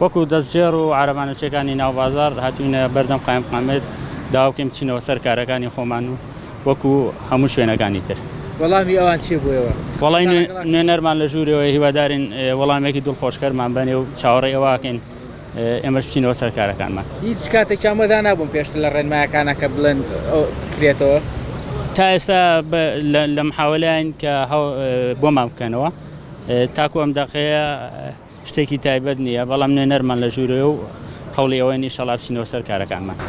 وەکو دەستگێڕ و عارەبانەچەکانی ناوبازار هاتوونە بەردەم قایم قامێت داواکەم بچینەوە سەر کارەکانی خۆمان و وەکو هەموو شوێنەکانی تر. وەڵامی ئەوان چی بووەوە؟ وەڵی نوێنەرمان لە ژوورەوە هیوادارین وەڵامێکی دڵخۆشکەرمان بنێ و چاوەڕێی ئەوواکەین ئێمەش بچینەوە سەر کارەکانمان. هیچ کاتێک ئامادە نابووم پێشتر لە ڕێنمایەکانە کە بڵێن کرێتەوە. تا ئێستا لە محاولەیان کە بۆمان بکەنەوە تاکو ئەم دەقەیە شتێکی تایبەت نییە، بەڵام نوێنەرمان لە ژوورەوە و هەوڵی ئەوەی ئینشەڵا بچینەوە سەر کارەکانمان.